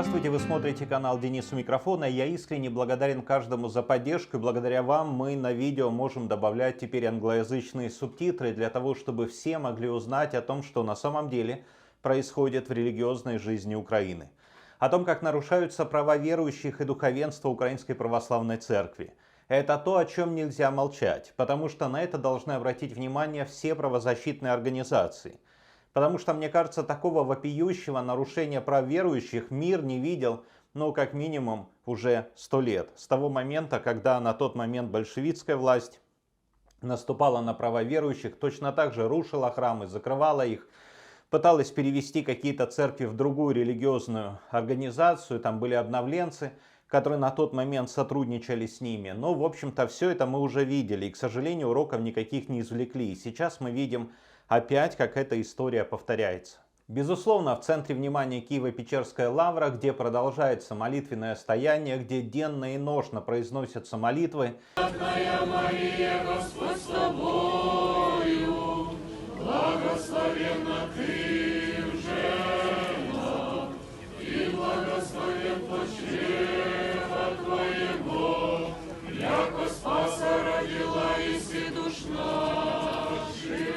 Здравствуйте, вы смотрите канал Денис у микрофона. Я искренне благодарен каждому за поддержку. И благодаря вам мы на видео можем добавлять теперь англоязычные субтитры для того, чтобы все могли узнать о том, что на самом деле происходит в религиозной жизни Украины. О том, как нарушаются права верующих и духовенства Украинской Православной Церкви. Это то, о чем нельзя молчать, потому что на это должны обратить внимание все правозащитные организации. Потому что, мне кажется, такого вопиющего нарушения прав верующих мир не видел, как минимум, уже 100 лет. С того момента, когда на тот момент большевистская власть наступала на права верующих, точно так же рушила храмы, закрывала их, пыталась перевести какие-то церкви в другую религиозную организацию, там были обновленцы, которые на тот момент сотрудничали с ними. Но, в общем-то, все это мы уже видели, и, к сожалению, уроков никаких не извлекли. И сейчас мы видим опять, как эта история повторяется. Безусловно, в центре внимания Киево-Печерская лавра, где продолжается молитвенное стояние, где денно и ношно произносятся молитвы. Святая Мария, Господь с тобою, благословенна ты в женах, и благословен плод чрева твоего, яко Спаса родила и душ наших.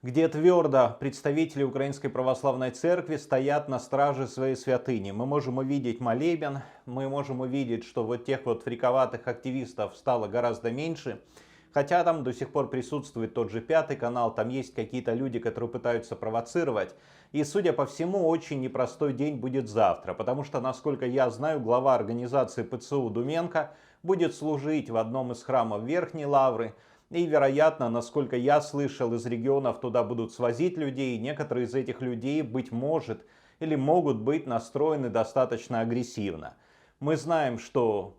Где твердо представители Украинской Православной Церкви стоят на страже своей святыни. Мы можем увидеть молебен, мы можем увидеть, что вот тех вот фриковатых активистов стало гораздо меньше. Хотя там до сих пор присутствует тот же Пятый канал, там есть какие-то люди, которые пытаются провоцировать. И, судя по всему, очень непростой день будет завтра, потому что, насколько я знаю, глава организации ПЦУ Думенко будет служить в одном из храмов Верхней Лавры. И, вероятно, насколько я слышал, из регионов туда будут свозить людей. Некоторые из этих людей, быть может, или могут быть настроены достаточно агрессивно. Мы знаем, что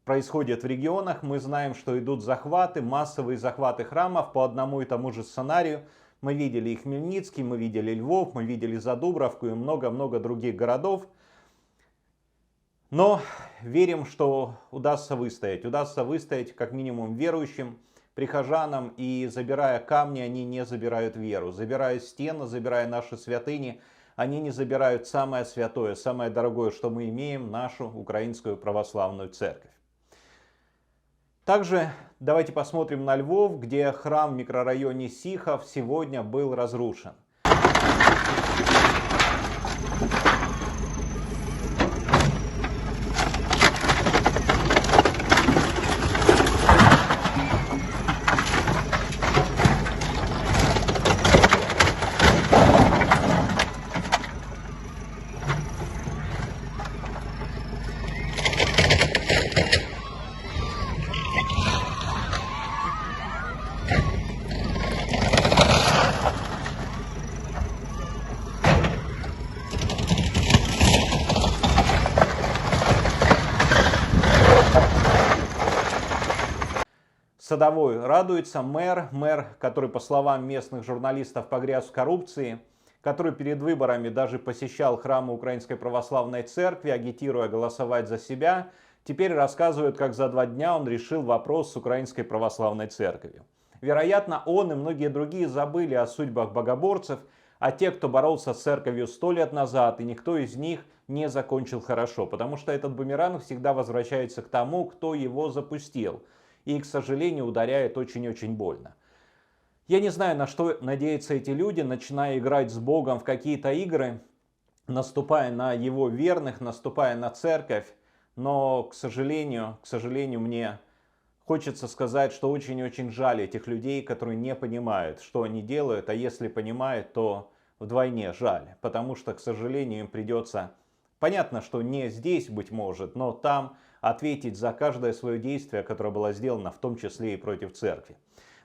происходит в регионах, мы знаем, что идут захваты, массовые захваты храмов по одному и тому же сценарию. Мы видели и Хмельницкий, мы видели Львов, мы видели Задубровку и много-много других городов. Но верим, что удастся выстоять как минимум верующим, прихожанам, и забирая камни, они не забирают веру. Забирая стены, забирая наши святыни, они не забирают самое святое, самое дорогое, что мы имеем, нашу Украинскую Православную Церковь. Также давайте посмотрим на Львов, где храм в микрорайоне Сихов сегодня был разрушен. Садовой радуется, мэр, который, по словам местных журналистов, погряз в коррупции, который перед выборами даже посещал храмы Украинской Православной Церкви, агитируя голосовать за себя, теперь рассказывает, как за 2 дня он решил вопрос с Украинской Православной Церковью. Вероятно, он и многие другие забыли о судьбах богоборцев, а те, кто боролся с церковью 100 лет назад, и никто из них не закончил хорошо, потому что этот бумеранг всегда возвращается к тому, кто его запустил. И, к сожалению, ударяет очень-очень больно. Я не знаю, на что надеются эти люди, начиная играть с Богом в какие-то игры, наступая на его верных, наступая на церковь. Но, к сожалению, мне хочется сказать, что очень-очень жаль этих людей, которые не понимают, что они делают. А если понимают, то вдвойне жаль. Потому что, к сожалению, им придется, понятно, что не здесь, быть может, но там ответить за каждое свое действие, которое было сделано, в том числе и против церкви.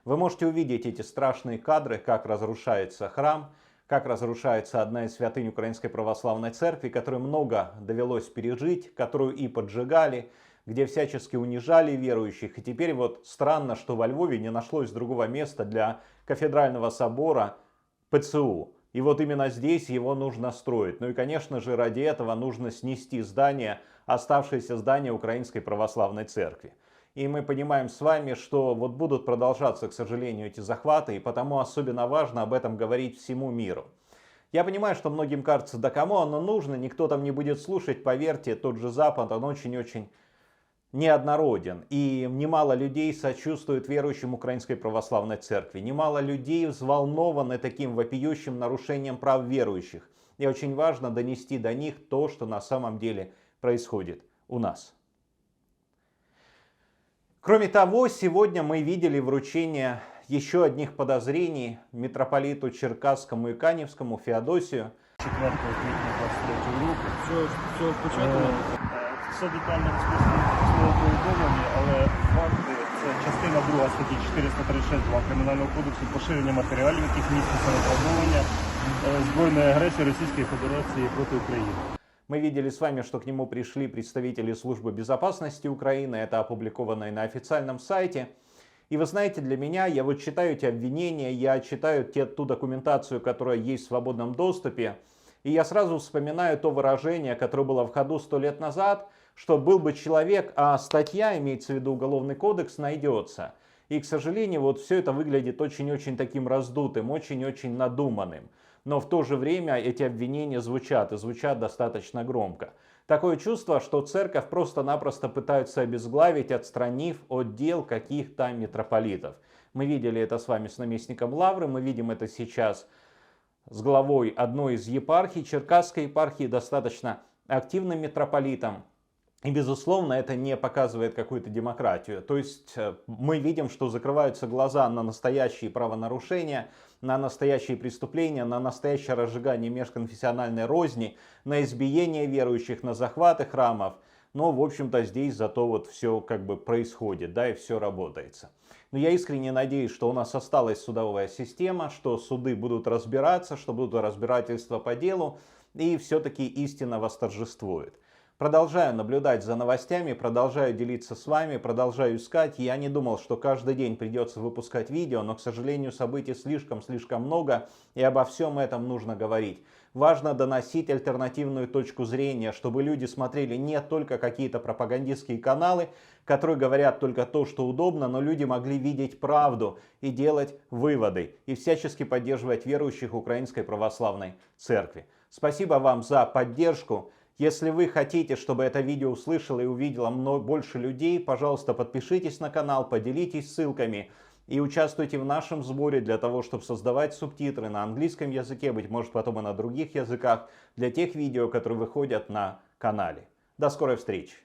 Вы можете увидеть эти страшные кадры, как разрушается храм, как разрушается одна из святынь Украинской Православной Церкви, которой много довелось пережить, которую и поджигали, где всячески унижали верующих. И теперь вот странно, что во Львове не нашлось другого места для кафедрального собора ПЦУ. И вот именно здесь его нужно строить. Ну и, конечно же, ради этого нужно снести здание, оставшееся здание Украинской Православной Церкви. И мы понимаем с вами, что вот будут продолжаться, к сожалению, эти захваты, и потому особенно важно об этом говорить всему миру. Я понимаю, что многим кажется, да кому оно нужно, никто там не будет слушать, поверьте, тот же Запад, он очень-очень неоднороден. И немало людей сочувствует верующим Украинской Православной Церкви. Немало людей взволнованы таким вопиющим нарушением прав верующих. И очень важно донести до них то, что на самом деле происходит у нас. Кроме того, сегодня мы видели вручение еще одних подозрений митрополиту Черкасскому и Каневскому Феодосию. 4 квітня 23 року. Все спочатку. Все детально розписано повідомлені, але факти це частина 2 статті 436 Кримінального кодексу поширення матеріалів, яких містяться виправдовування збройної агресії Російської Федерації проти України. Мы видели с вами, что к нему пришли представители Службы безопасности Украины. Это опубликовано и на официальном сайте. И вы знаете, для меня, я вот читаю эти обвинения, я читаю ту документацию, которая есть в свободном доступе. И я сразу вспоминаю то выражение, которое было в ходу 100 лет назад, что был бы человек, а статья, имеется в виду Уголовный кодекс, найдется. И, к сожалению, вот все это выглядит очень-очень таким раздутым, очень-очень надуманным. Но в то же время эти обвинения звучат, и звучат достаточно громко. Такое чувство, что церковь просто-напросто пытаются обезглавить, отстранив от дел каких-то митрополитов. Мы видели это с вами с наместником Лавры, мы видим это сейчас с главой одной из епархий, Черкасской епархии, достаточно активным митрополитом. И, безусловно, это не показывает какую-то демократию. То есть мы видим, что закрываются глаза на настоящие правонарушения, на настоящие преступления, на настоящее разжигание межконфессиональной розни, на избиение верующих, на захваты храмов. Но, в общем-то, здесь зато вот все как бы происходит, да, и все работается. Но я искренне надеюсь, что у нас осталась судовая система, что суды будут разбираться, что будут разбирательства по делу, и все-таки истина восторжествует. Продолжаю наблюдать за новостями, продолжаю делиться с вами, продолжаю искать. Я не думал, что каждый день придется выпускать видео, но, к сожалению, событий слишком много, и обо всем этом нужно говорить. Важно доносить альтернативную точку зрения, чтобы люди смотрели не только какие-то пропагандистские каналы, которые говорят только то, что удобно, но люди могли видеть правду и делать выводы, и всячески поддерживать верующих Украинской Православной Церкви. Спасибо вам за поддержку. Если вы хотите, чтобы это видео услышало и увидело больше людей, пожалуйста, подпишитесь на канал, поделитесь ссылками и участвуйте в нашем сборе для того, чтобы создавать субтитры на английском языке, быть может потом и на других языках, для тех видео, которые выходят на канале. До скорой встречи!